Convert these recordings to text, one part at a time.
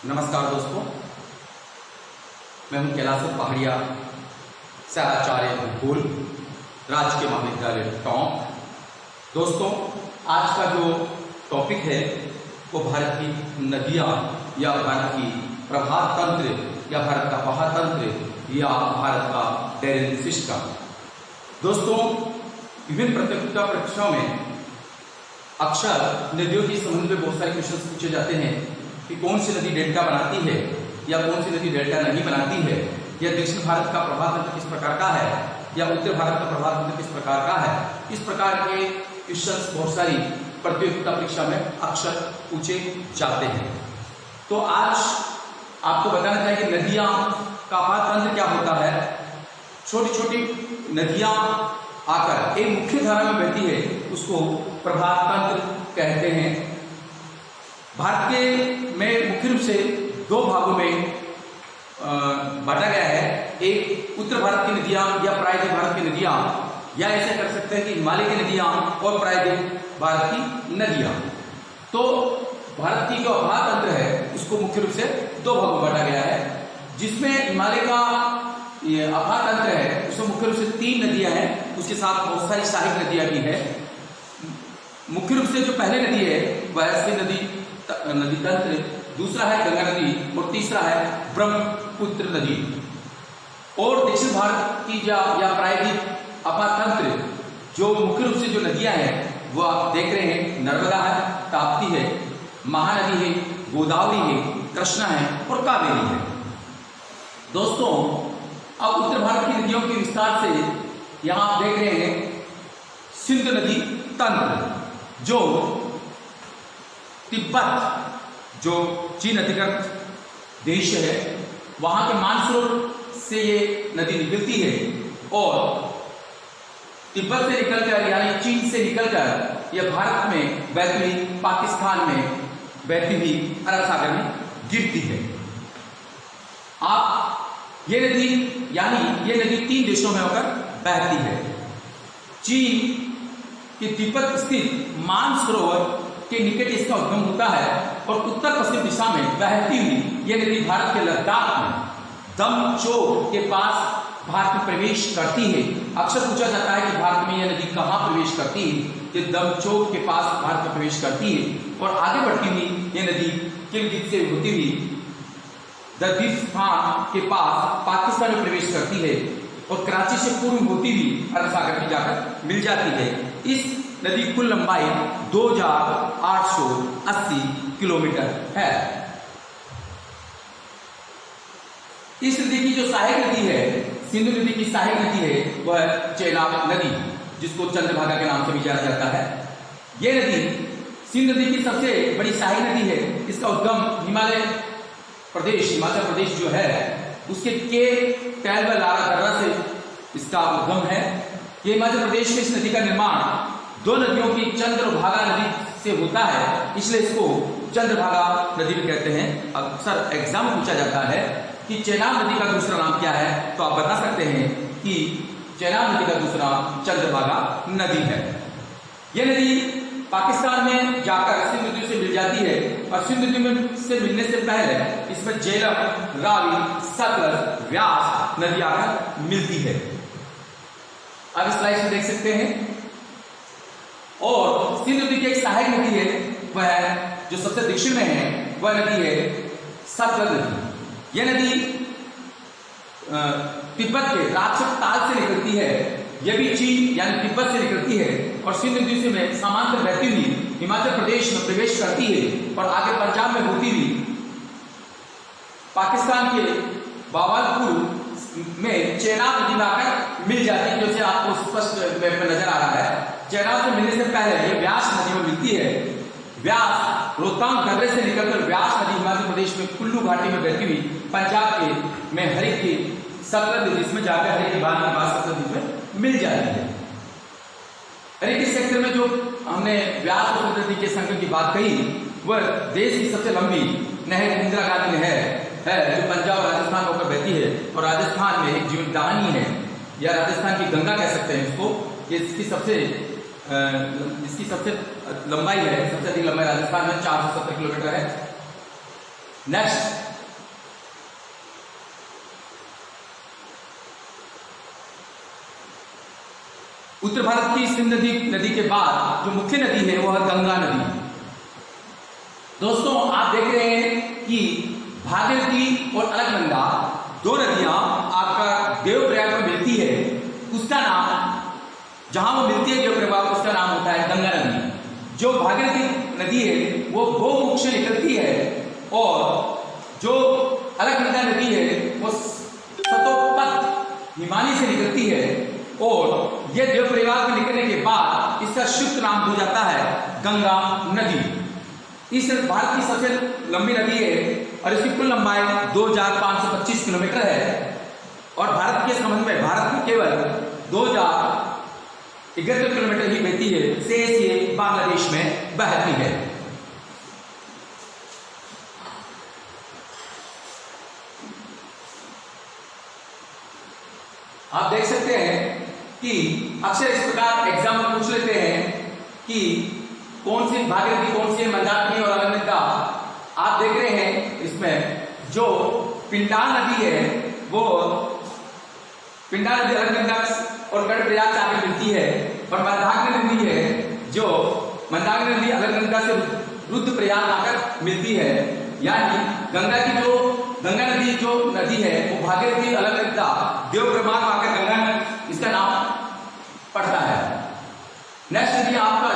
नमस्कार दोस्तों, मैं हूं कैलाश पहाड़िया से आचार्य भूगोल राजकीय महाविद्यालय टोंक। दोस्तों, आज का जो टॉपिक है वो भारत की नदियां या भारत की प्रवाह तंत्र या भारत का महातंत्र या भारत का ड्रेनेज सिस्टम। दोस्तों, विभिन्न प्रतियोगिता परीक्षाओं में अक्सर नदियों के संबंध में बहुत सारे क्वेश्चन पूछे जाते हैं कि कौन सी नदी डेल्टा बनाती है या कौन सी नदी डेल्टा नहीं बनाती है, या दक्षिण भारत का प्रवाह तंत्र किस प्रकार का है या उत्तर भारत का प्रवाह तंत्र किस प्रकार का है। इस प्रकार के क्वेश्चन बहुत सारी प्रतियोगिता परीक्षा में अक्सर पूछे जाते हैं। तो आज आपको बताना चाहिए कि नदियां का प्रवाह तंत्र क्या होता है। छोटी छोटी नदियां आकर एक मुख्य धारा में बहती है, उसको प्रवाह तंत्र कहते हैं। भारत के में मुख्य रूप से दो भागों में बांटा गया है। एक उत्तर भारत की नदियां या प्रायद्वीप भारत की नदियां, या ऐसे कर सकते हैं कि हिमालय की नदियां और प्रायद्वीप भारत की नदियां। तो भारत की जो प्रवाह तंत्र है उसको मुख्य रूप से दो भागों में बांटा गया है, जिसमें हिमालय का ये प्रवाह तंत्र है उसमें मुख्य रूप से 3 नदियां हैं, उसके साथ बहुत सारी सहायक नदियां भी है। मुख्य रूप से जो पहली नदी है वह नदी तंत्र, दूसरा है गंगा नदी और तीसरा है ब्रह्मपुत्र नदी। और दक्षिण भारत की या प्रायद्वीप प्रवाह तंत्र जो मुख्य रूप से जो नदियां हैं वो आप देख रहे हैं, नर्मदा है, ताप्ती है, महानदी है, गोदावरी है, कृष्णा है और कावेरी है। दोस्तों, अब उत्तर भारत की नदियों के विस्तार से यहां आप देख रहे हैं सिंधु नदी तंत्र, जो तिब्बत जो चीन अधिकृत देश है वहां के मानसरोवर से ये नदी निकलती है और तिब्बत से निकलकर यानी चीन से निकलकर यह भारत में बहती हुई, पाकिस्तान में बहती हुई अरब सागर में गिरती है। आप ये नदी यानी ये नदी 3 देशों में होकर बहती है। चीन के तिब्बत स्थित मानसरोवर के निकट इसका उद्गम होता है और उत्तर पश्चिम दिशा में बहती हुई यह नदी भारत के लद्दाख में दमचोक के पास भारत में प्रवेश करती है। अक्सर पूछा जाता है कि भारत में यह नदी कहाँ प्रवेश करती है, तो दमचोक के पास भारत में प्रवेश करती है और आगे बढ़ती हुई यह नदी किलगित से होती हुई दर्दिस्तान के पास पाकिस्तान में प्रवेश करती है और कराची से पूर्व होती हुई अरब सागर में जाकर मिल जाती है। इस नदी की कुल लंबाई 2880 किलोमीटर है। इस नदी की जो सहायक नदी है, सिंधु नदी की सहायक नदी है, वह चेनाब नदी, जिसको चंद्रभागा के नाम से भी जाना जाता है। यह नदी सिंधु नदी की सबसे बड़ी सहायक नदी है। इसका उद्गम हिमाचल प्रदेश जो है उसके टैल व लारा दर्रा से इसका उद्गम है। ये हिमाचल प्रदेश में इस नदी का निर्माण 2 नदियों की चंद्रभागा नदी से होता है, इसलिए इसको चंद्रभागा नदी भी कहते हैं। अक्सर एग्जाम पूछा जाता है कि चेनाब नदी का दूसरा नाम क्या है, तो आप बता सकते हैं कि चेनाब नदी का दूसरा नाम चंद्रभागा नदी है। यह नदी पाकिस्तान में जाकर सिंधु नदी से मिल जाती है और सिंधु नदी से मिलने से पहले इसमें झेलम, रावी, सतलज, व्यास नदी आकर मिलती है। अब इस स्लाइड में देख सकते हैं। और सिंधु नदी की एक सहायक नदी है, वह जो सबसे दक्षिण में है वह नदी है सतलज नदी। यह नदी तिब्बत के राक्षस ताल से निकलती है। यह भी चीन यानी तिब्बत से निकलती है और सिंधु नदी से में समांतर बहती हुई हिमाचल प्रदेश में प्रवेश करती है और आगे पंजाब में होती हुई पाकिस्तान के बावलपुर में चेनाब नदी में आकर मिल जाती है, जैसे आपको स्पष्ट मैप में नजर आ रहा है। चेनाब से मिलने से पहले यह व्यास नदी में मिलती है। व्यास रोहतांग दर्रे से निकलकर व्यास नदी हिमाचल प्रदेश में कुल्लू घाटी में बहती हुई पंजाब के में हरिक की सतलज नदी, इसमें जाकर हरिक के बाद सतलज नदी में मिल जाती है। हरिक के सेक्टर में जो हमने व्यास और सतलज नदी के संगम की बात कही, वह देश की सबसे लंबी नहर इंदिरा गांधी नहर है जो पंजाब और राजस्थान होकर बहती है और राजस्थान में एक जीवनदायिनी है, या राजस्थान की गंगा कह सकते हैं इसको। ये इसकी सबसे लंबाई है, सबसे अधिक लंबाई राजस्थान में 470 किलोमीटर है। नेक्स्ट, उत्तर भारत की सिंध नदी के बाद जो मुख्य नदी है वो है गंगा नदी। दोस्तों आप देख रहे हैं कि भागीरथी और अलकनंदा दो नदियां आपका देवप्रयाग में मिलती है, उसका नाम, जहां वो मिलती है देवप्रयाग, उसका नाम होता है गंगा नदी। जो भागीरथी नदी है वो गोमुख से निकलती है और जो अलकनंदा नदी है वो सतोपथ हिमालय से निकलती है और यह देवप्रयाग में निकलने के बाद इसका शुद्ध नाम हो जाता है गंगा नदी। इस भारत की सबसे लंबी नदी है और इसकी कुल लंबाई 2525 किलोमीटर है और भारत के संबंध में भारत में केवल 2071 किलोमीटर ही बहती है, शेष ये बांग्लादेश में बहती है। आप देख सकते हैं कि अक्सर इस प्रकार एग्जाम में पूछ लेते हैं कि कौन सी भागीरथी, कौन सी मंदाकिनी और अलकनंदा। आप देख रहे हैं इसमें जो पिंडार नदी है वो पिंडार नदी अलकनंदा और कर्णप्रयाग से आकर मिलती है और मंदाकिनी नदी है जो मंदाकिनी नदी अलकनंदा से रुद्रप्रयाग आकर मिलती है। यानी गंगा नदी जो नदी है वो भागीरथी, अलकनंदा, देवप्रयाग आकर गंगा, इसका नाम पड़ता है। नेक्स्ट, यदि आपका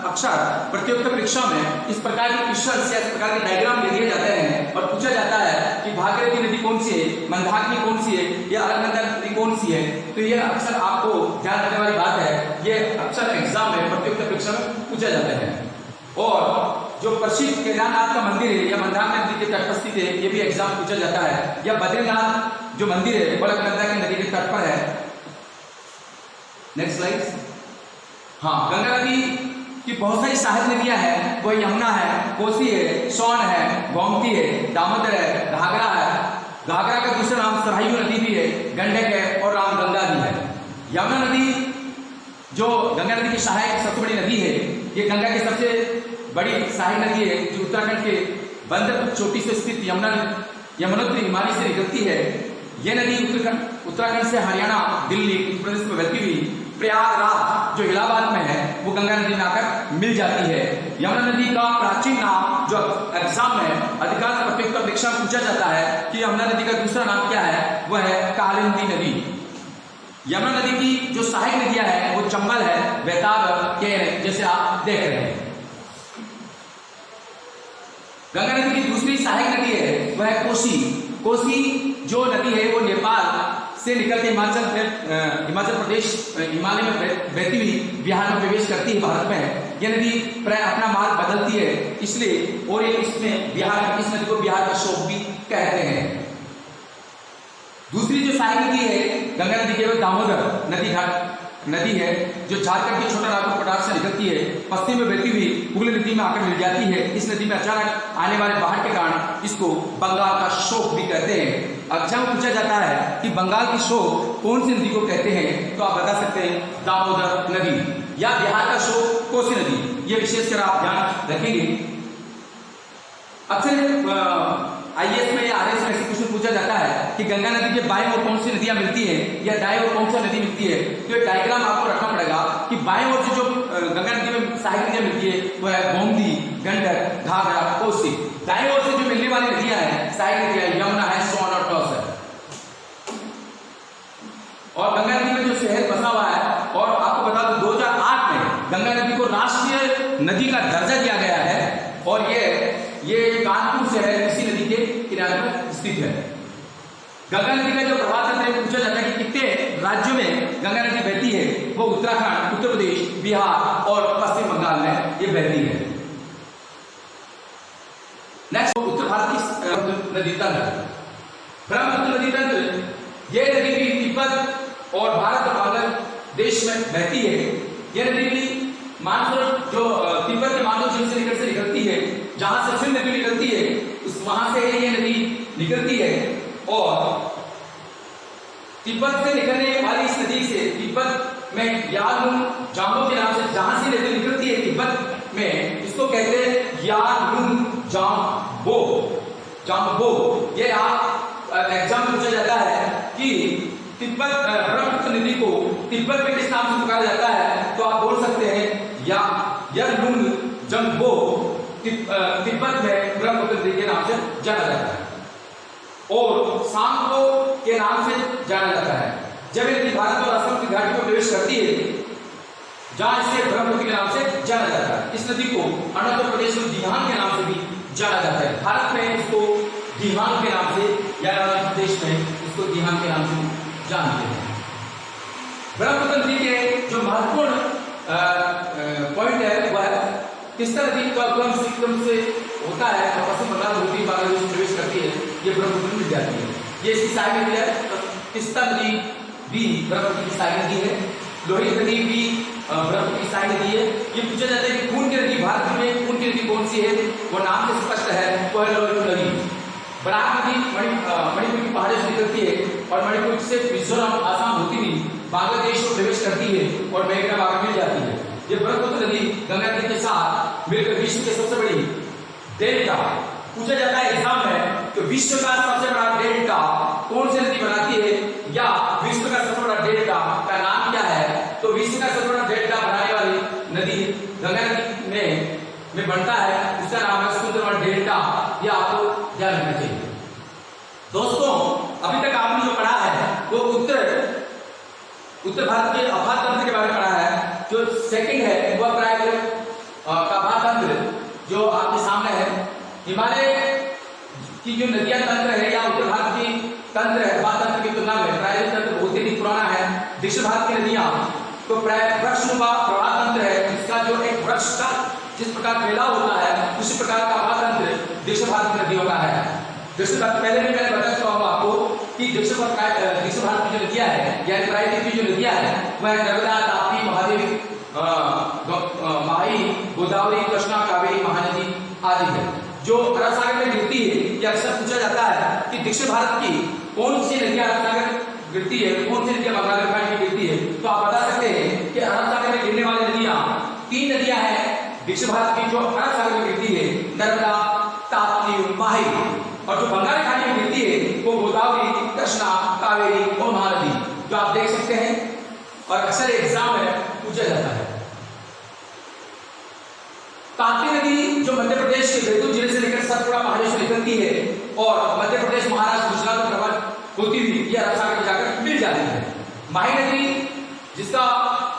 अक्सर प्रतियोगिता परीक्षा में इस प्रकार के क्वेश्चन या इस प्रकार के डायग्राम दे दिए जाते हैं और पूछा जाता है कि भागीरथी नदी कौन सी है, मंदाकिनी कौन सी है या अलकनंदा नदी कौन सी है, तो यह अक्सर आपको ध्यान रखने वाली बात है। यह अक्सर एग्जाम में प्रतियोगिता परीक्षा में पूछा जाता है। और जो प्रसिद्ध केदारनाथ का मंदिर है या मंदाकिनी नदी के तट पर स्थित है, यह भी एग्जाम पूछा जाता है। या बद्रीनाथ जो मंदिर है वो अलकनंदा की नदी के तट पर है। Next slide. हाँ, गंगा नदी की बहुत सारी सहायक नदियां हैं, वो यमुना है, कोसी है, सोन है, गोमती है, दामोदर है, घाघरा है। घाघरा का दूसरा नाम सरयू नदी भी है, गंडक है और रामगंगा भी है। यमुना नदी जो गंगा नदी की सहायक सबसे बड़ी नदी है, ये गंगा की सबसे बड़ी सहायक नदी है जो उत्तराखंड के बंदर चोटी से स्थित यमुनोत्री हिमालय से निकलती है। यह नदी उत्तराखंड से हरियाणा, दिल्ली, उत्तर प्रदेश में बहती हुई प्रयागराज जो इलाहाबाद में है वो गंगा नदी में आकर मिल जाती है। यमुना नदी का प्राचीन नाम जो एग्जाम में अधिकांश प्रतियोगिता परीक्षा में पूछा जाता है कि यमुना नदी का दूसरा नाम क्या है, वह है कालिंदी नदी। यमुना नदी की जो सहायक नदियां हैं वो चंबल है, बेताब, केन, जैसे आप देख रहे हैं। गंगा नदी की दूसरी सहायक नदी है वह है कोसी। कोसी जो नदी है वो नेपाल से निकल के हिमाचल प्रदेश हिमालय में बहती हुई बिहार में प्रवेश करती है, भारत में। यह नदी प्राय अपना मार्ग बदलती है इसलिए, और इसमें बिहार, इस नदी को बिहार का शोक भी कहते हैं। दूसरी जो सहायक नदी है गंगा नदी केवल दामोदर नदी है जो झारखंड के छोटा नागपुर पठार से निकलती है, पश्चिम में बहती हुई हुगली नदी में आकर मिल जाती है। इस नदी में अचानक आने वाले बाढ़ के कारण इसको बंगाल का शोक भी कहते हैं। एग्जाम पूछा जाता है कि बंगाल की शोक कौन सी नदी को कहते हैं, तो आप बता सकते हैं दामोदर नदी, या बिहार का शोक कोसी नदी। ये विशेषकर आप ध्यान रखेंगे। अक्सर आईएएस में या आरएस में ऐसे क्वेश्चन पूछा जाता है कि गंगा नदी के बाएं ओर कौन सी नदियां मिलती है या दाएं ओर कौन सी नदी मिलती है, तो ये डायग्राम आपको रखना पड़ेगा कि बाएं ओर से जो गंगा नदी में सहायक नदियां मिलती है वो है गोमती, गंडक, घाघरा, कोसी। दाएं ओर से जो मिलने वाली नदियां हैं सहायक नदियां यमुना है, सोन और टॉस है। और गंगा नदी में जो शहर बसा हुआ है, और आपको बता दूं 2008 में गंगा नदी को राष्ट्रीय नदी का दर्जा दिया गया है और ये कानपुर शहर इसी नदी के किनारे पर स्थित है। गंगा नदी का जो प्रवाह तंत्र पूछा जाता है कि कितने राज्यों में गंगा नदी बहती है, वो उत्तराखंड, उत्तर प्रदेश, बिहार और पश्चिम बंगाल में ये बहती है। नेक्स्ट, उत्तर भारत की नदी तंत्र, ब्रह्मपुत्र नदी तंत्र। यह नदी भी तिब्बत और भारत और बांग्लादेश में बहती है। यह नदी भी मानसून जो तिब्बत के मानसून से निकलती है, जहां से सिंध नदी निकलती है उस वहां से ये नदी निकलती है। और तिब्बत से निकलने वाली इस नदी से तिब्बत में यालुंग जांबो के नाम से जहां से नदी निकलती है तिब्बत में, इसको कहते हैं यालुंग जांबो। जाम्बो, ये आप एग्जाम में पूछा जाता है कि तिब्बत ब्रह्मपुत्र नदी को तिब्बत में किस नाम से पुकारा जाता है, तो आप बोल सकते हैं या यरलुंग जंगबो तिब्बत में ब्रह्मपुत्र नदी के नाम से जाना जाता है और सांगो के नाम से जाना जाता है। जब ये नदी भारत और असम की घाटी में प्रवेश करती है जहां इसे ब्रह्मपुत्र के नाम से जाना जाता है। इस नदी को अरुणाचल प्रदेश में दिहांग के नाम से भी जाना जाता है। भारत में इसको दिहांग के नाम से या अरुणाचल प्रदेश में इसको दिहांग के नाम से जानते हैं। ब्रह्मपुत्र नदी के जो महत्वपूर्ण पॉइंट है वह तीस्ता नदी का उद्गम सिक्किम से होता है और पश्चिम बंगाल होती बांग्लादेश में प्रवेश करती है, ये ब्रह्मपुत्र मिल जाती है। ये इसकी सहायक नदी है। तीस्ता नदी भी ब्रह्मपुत्र की सहायक नदी है। लोहित नदी भी ब्रह्मपुत्र की सहायक नदी है। ये पूछा जाता है कि खून की नदी भारत में खून की नदी कौन सी है, वो नाम से स्पष्ट है, वो है लोहित नदी। बराक नदी मणिपुर की पहाड़ियों से निकलती है और मणिपुर से मिजोरम आसाम होती हुई बांग्लादेश में प्रवेश करती है और मेघना बाग मिल जाती है। ये ब्रह्मपुत्र नदी गंगा नदी के साथ मिलकर विश्व के सबसे बड़ी डेल्टा, पूछा जाता है एग्जाम में कि विश्व का सबसे बड़ा डेल्टा कौन सी नदी बनाती है या विश्व का सबसे बड़ा डेल्टा का नाम क्या है, तो विश्व का सबसे बड़ा डेल्टा बनाने वाली नदी गंगा नदी में बनता है, उसका नाम है सुंदरवन डेल्टा। ये आपको ध्यान रखना चाहिए। दोस्तों अभी तक आपने जो पढ़ा है वो उत्तर भारत के आभा तंत्र के बारे में पढ़ा है। जो सेकंड है वह प्रायः का आभा तंत्र जो आपके सामने है। हिमालय की जो नदियां तंत्र है या उत्तर भारत की तंत्र है आभा तंत्र की तुलना में प्रायः तंत्र बहुत ही पुराना है। दक्षिण भारत की नदियां तो प्रायः वृक्षनुमा प्रवाह तंत्र है, जिसका जो एक वृक्ष का जिस प्रकार फैलाव होता है उसी प्रकार का आभा तंत्र दक्षिण भारत की नदियों का है। दक्षिण भारत पहले भी मैंने बता चुका हूं आपको कि दक्षिण भारत की जो नदियां है यानी प्राकृतिक की जो नदियां है वह नर्मदा, ताप्ती, महादेवी, माही, गोदावरी, कृष्णा, कावेरी, महानदी आदि है जो अरब सागर में गिरती है। यह अक्सर पूछा जाता है कि दक्षिण भारत की कौन सी नदियां अरब सागर गिरती है, कौन सी नदियां बंगाल खाड़ी में गिरती है, तो आप बता सकते हैं कि अरब सागर में गिरने वाली नदियां 3 नदियां हैं दक्षिण भारत की जो अरब सागर में गिरती है, नर्मदा, ताप्ती, माही, और जो बंगाल खाड़ी में गिरती है वो गोदावरी, कृष्णा, कावेरी और महानदी, जो आप देख सकते हैं और अक्सर एग्जाम में पूछा जाता है। ताप्ती नदी जो मध्य प्रदेश के बैतूल जिले से लेकर सतपुड़ा पहाड़ियों से निकलती है और मध्य प्रदेश, महाराष्ट्र, गुजरात में प्रवाहित होती हुई यह अरब सागर में जाकर मिल जाती है। माही नदी जिसका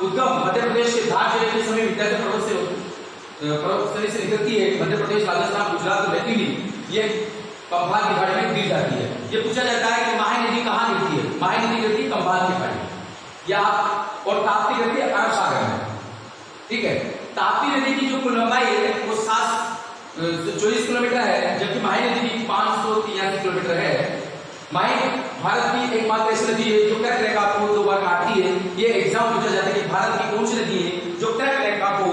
उद्गम मध्य प्रदेश के धार जिले के समीप विंध्याचल पर्वत से निकलती है, मध्य प्रदेश, राजस्थान, गुजरात में बहती हुई ये कंभाल की खाड़ी में गिर जाती है। ये पूछा जाता है कि माही नदी कहाँ गिरती है, माही नदी गिरती है कंभाल की खाड़ी या और ताप्ती गिरती है अरब सागर में। ठीक है, ताप्ती नदी की जो कुल लंबाई है वो 724 किलोमीटर है, जबकि माही नदी की 583 किलोमीटर है। माही भारत की एकमात्र ऐसी नदी है जो कर्क रेखा को 2 बार काटती है। ये एग्जाम पूछा जाता है कि भारत की कौन सी नदी है जो कर्क रेखा को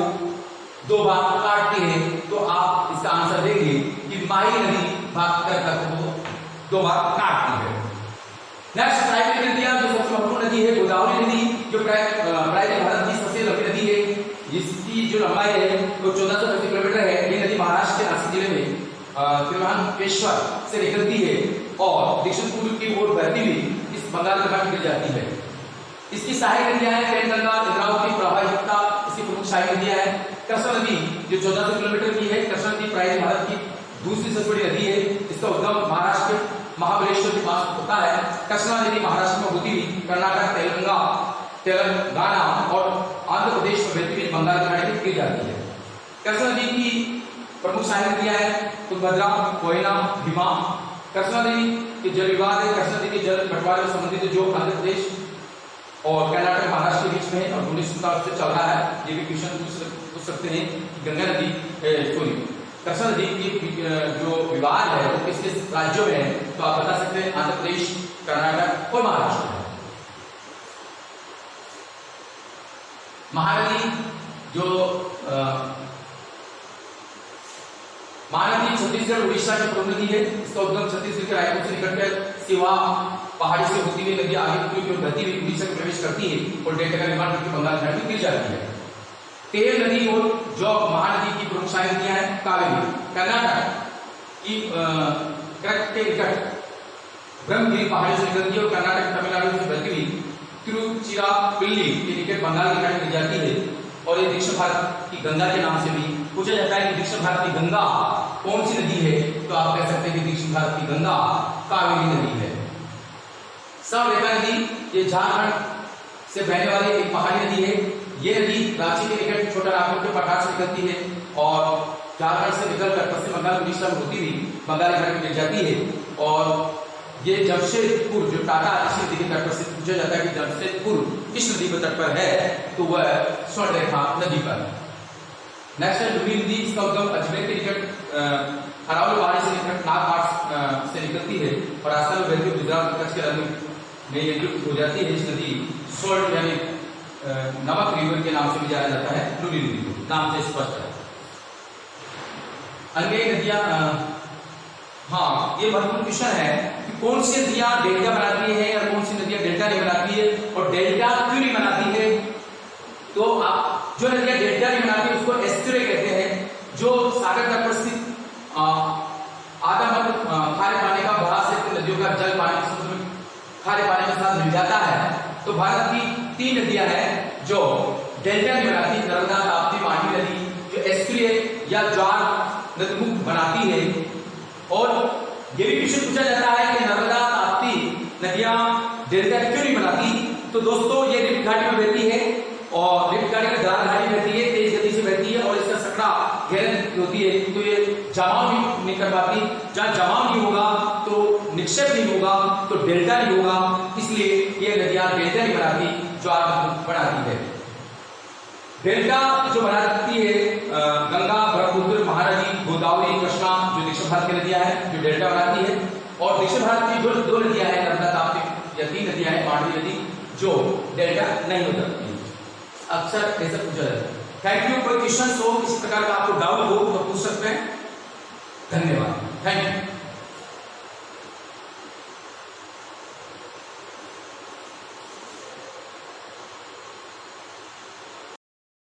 2 बार काटती है, तो आप इसका आंसर देंगे कि माही नदी कर्क रेखा को 2 बार काटती है। नेक्स्ट प्राइवेट नदियां जो सबसे महत्वपूर्ण नदी है गोदावरी नदी जो प्रायः भारत की सबसे लंबी नदी है, जिसकी जो लंबाई है वो 1450 किलोमीटर है। ये नदी महाराष्ट्र के नासिक जिले में त्रिवेंद्रम से निकलती है और दक्षिण पूर्व की ओर बहती हुई इस बंगाल खाड़ी में गिर जाती है। इसकी सहायक नदियां हैं पेनगंगा, इंद्रावती, प्रवाहिता इसकी प्रमुख सहायक नदियां हैं। कृष्णा नदी जो 1400 किलोमीटर की है, कृष्णा नदी प्रायः भारत की दूसरी सबसे बड़ी नदी है। इसका उद्गम महाराष्ट्र के महाबलेश्वर के पास होता है। कृष्णा नदी महाराष्ट्र में होती हुई कर्नाटक, तेलंगाना और आंध्र प्रदेश में बहती हुई बंगाल की खाड़ी में गिर जाती है। कृष्णा नदी की प्रमुख सहायक नदियां हैं तुंगभद्रा, कोयना, भीमा। कृष्णा नदी के जल विवाद है, कृष्णा नदी के जल बंटवारे से संबंधित जो आंध्र प्रदेश और कर्नाटक, महाराष्ट्र के बीच में और 1900 से चल रहा है। ये भी क्वेश्चन पूछ सकते हैं कि गंगा नदी कृष्णा नदी की जो विवाद है वो किस किस राज्यों में है, तो आप बता सकते हैं आंध्र प्रदेश, कर्नाटक और महाराष्ट्र। महानदी जो महानदी छत्तीसगढ़, उड़ीसा की प्रमुख नदी है। इसका उद्गम छत्तीसगढ़ के रायपुर से निकलकर सिवा पहाड़ी से होती हुई नदी आगे पूरी की ओर बहती हुई उड़ीसा में प्रवेश करती है और डेल्टा का निर्माण करके बंगाल खाड़ी में गिर जाती है। तेल नदी और जो महानदी की प्रमुख सहायक नदियां हैं कावेरी कर्नाटक की के निकट ब्रह्मगिरी पहाड़ी से निकलती है और कर्नाटक तमिलनाडु से बहती हुई तिरुचिरापल्ली के निकट बंगाल की खाड़ी में जाती है। और ये दक्षिण भारत की गंगा के नाम से भी पूछा जाता है कि दक्षिण भारत की गंगा कौन सी नदी है, तो आप कह सकते हैं कि दक्षिण भारत की गंगा कावेरी नदी है। समरेखा नदी ये झारखंड से बहने वाली एक पहाड़ी नदी है। ये नदी रांची के निकट छोटा नागपुर के पठार से निकलती है और झारखंड से निकलकर पश्चिम बंगाल उड़ीसा में होती हुई बंगाल की खाड़ी में जाती है। और ये जमशेदपुर जो टाटा इस नदी के तट पर से पूछा जाता है कि जमशेदपुर किस नदी के तट पर है, तो वह स्वर्णरेखा नदी पर। नेक्स्ट है लुनी नदी। इसका उद्गम अजमेर के निकट अरावली पहाड़ी से निकट नागपाट से निकलती है और रास्ता में बहती हुई गुजरात कच्छ के रंग में ये युक्त हो जाती है। इस नदी स्वर्ण यानी नमक रिवर के नाम से भी जाना जाता है। लुनी नदी को नाम से स्पष्ट है। अन्य नदियां, हाँ ये महत्वपूर्ण क्वेश्चन है कि कौन सी नदियां डेल्टा बनाती है और कौन सी नदियां डेल्टा नहीं बनाती है, और डेल्टा क्यों नहीं बनाती है। तो आप जो नदियां डेल्टा नहीं बनाती है उसको एस्चुरी कहते हैं। जो सागर तट पर स्थित आधा मध्य खारे पानी का बहा से नदियों का जल पानी समुद्र में खारे पानी के साथ मिल जाता है। तो भारत की 3 नदियां हैं जो डेल्टा नहीं बनाती, नर्मदा, ताप्ती, मांडवी नदी जो एस्चुरी या ज्वार नदीमुख बनाती है। और ये भी क्वेश्चन पूछा जाता है कि नर्मदा, ताप्ती नदियां डेल्टा क्यों नहीं बनाती। तो दोस्तों ये रिफ्ट घाटी में बहती है और रिफ्ट घाटी में दरार घाटी बहती है, तेज गति से बहती है और इसका सकड़ा गहराई होती है, तो ये जमाव नहीं कर पाती। जहां जमाव नहीं होगा तो निक्षेप नहीं होगा, तो डेल्टा नहीं होगा, इसलिए ये नदियां डेल्टा नहीं बनाती, ज्वार बनाती है। डेल्टा जो बनाती है गंगा, ब्रह्मपुत्र, महानदी, गोदावरी, कृष्णा जो दक्षिण भारत की नदियां हैं जो डेल्टा बनाती है। और दक्षिण भारत की जो 2 नदियां हैं नर्मदा, ताप्ती या 3 नदियां हैं, मांडवी नदी जो डेल्टा नहीं हो सकती। अक्सर ऐसा पूछा जाता है। Thank you. कोई क्वेश्चन हो, किसी प्रकार का आपको डाउट हो तो पूछ सकते हैं। धन्यवाद। Thank you.